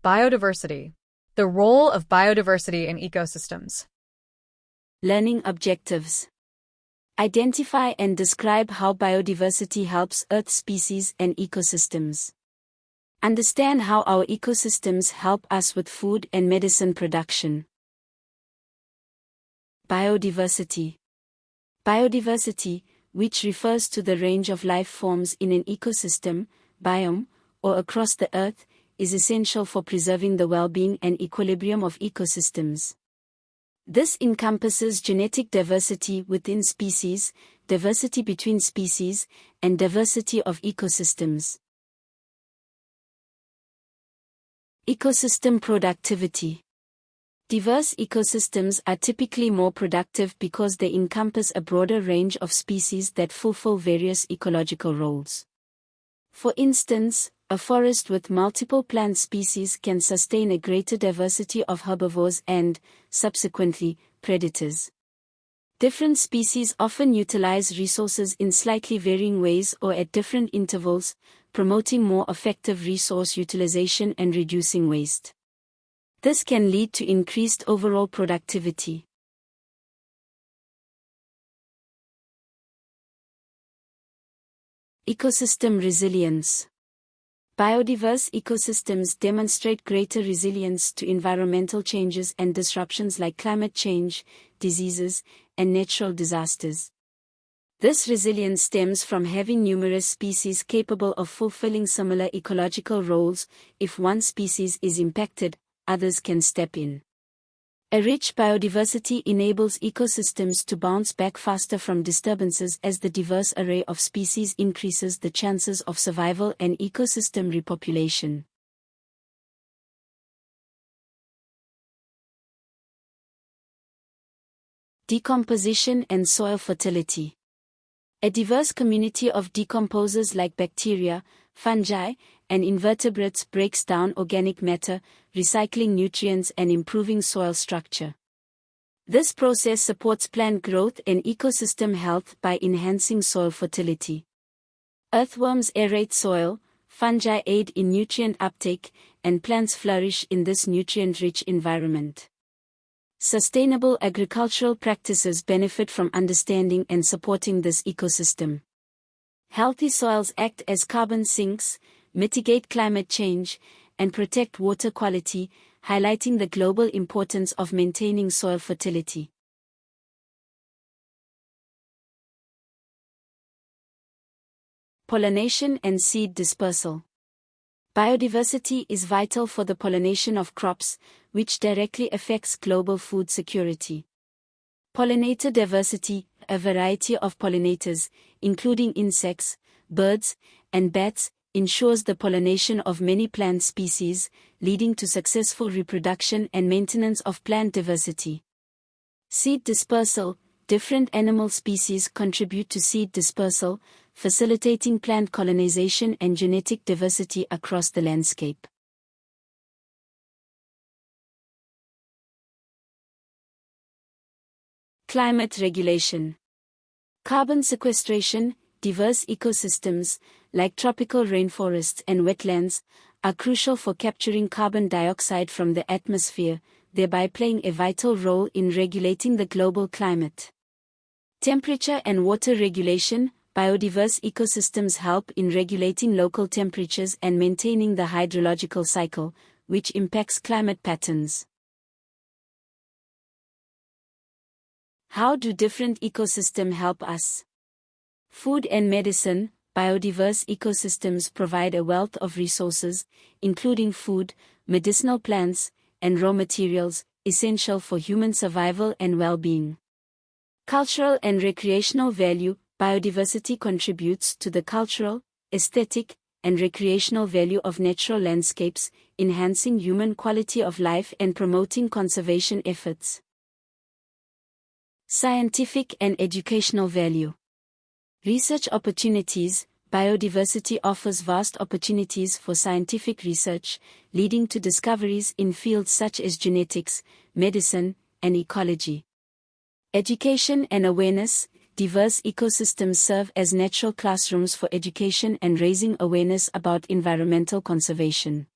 Biodiversity. The role of biodiversity in ecosystems. Learning objectives. Identify and describe how biodiversity helps Earth species and ecosystems. Understand how our ecosystems help us with food and medicine production. Biodiversity. Biodiversity, which refers to the range of life forms in an ecosystem, biome, or across the Earth, is essential for preserving the well-being and equilibrium of ecosystems. This encompasses genetic diversity within species, diversity between species, and diversity of ecosystems. Ecosystem productivity. Diverse ecosystems are typically more productive because they encompass a broader range of species that fulfill various ecological roles. For instance, a forest with multiple plant species can sustain a greater diversity of herbivores and, subsequently, predators. Different species often utilize resources in slightly varying ways or at different intervals, promoting more effective resource utilization and reducing waste. This can lead to increased overall productivity. Ecosystem resilience. Biodiverse ecosystems demonstrate greater resilience to environmental changes and disruptions like climate change, diseases, and natural disasters. This resilience stems from having numerous species capable of fulfilling similar ecological roles. If one species is impacted, others can step in. A rich biodiversity enables ecosystems to bounce back faster from disturbances as the diverse array of species increases the chances of survival and ecosystem repopulation. Decomposition and soil fertility. A diverse community of decomposers like bacteria, fungi, and invertebrates breaks down organic matter, recycling nutrients and improving soil structure. This process supports plant growth and ecosystem health by enhancing soil fertility. Earthworms aerate soil, fungi aid in nutrient uptake, and plants flourish in this nutrient-rich environment. Sustainable agricultural practices benefit from understanding and supporting this ecosystem. Healthy soils act as carbon sinks, mitigate climate change, and protect water quality, highlighting the global importance of maintaining soil fertility. Pollination and seed dispersal. Biodiversity is vital for the pollination of crops, which directly affects global food security. Pollinator diversity, a variety of pollinators, including insects, birds, and bats, ensures the pollination of many plant species, leading to successful reproduction and maintenance of plant diversity. Seed dispersal. Different animal species contribute to seed dispersal, facilitating plant colonization and genetic diversity across the landscape. Climate regulation. Carbon sequestration. Diverse ecosystems, like tropical rainforests and wetlands, are crucial for capturing carbon dioxide from the atmosphere, thereby playing a vital role in regulating the global climate. Temperature and water regulation. Biodiverse ecosystems help in regulating local temperatures and maintaining the hydrological cycle, which impacts climate patterns. How do different ecosystems help us? Food and medicine. Biodiverse ecosystems provide a wealth of resources, including food, medicinal plants, and raw materials, essential for human survival and well-being. Cultural and recreational value. Biodiversity contributes to the cultural, aesthetic, and recreational value of natural landscapes, enhancing human quality of life and promoting conservation efforts. Scientific and educational value. Research opportunities. Biodiversity offers vast opportunities for scientific research, leading to discoveries in fields such as genetics, medicine, and ecology. Education and awareness. Diverse ecosystems serve as natural classrooms for education and raising awareness about environmental conservation.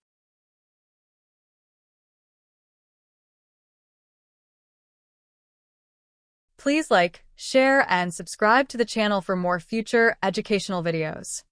Please like, share, and subscribe to the channel for more future educational videos.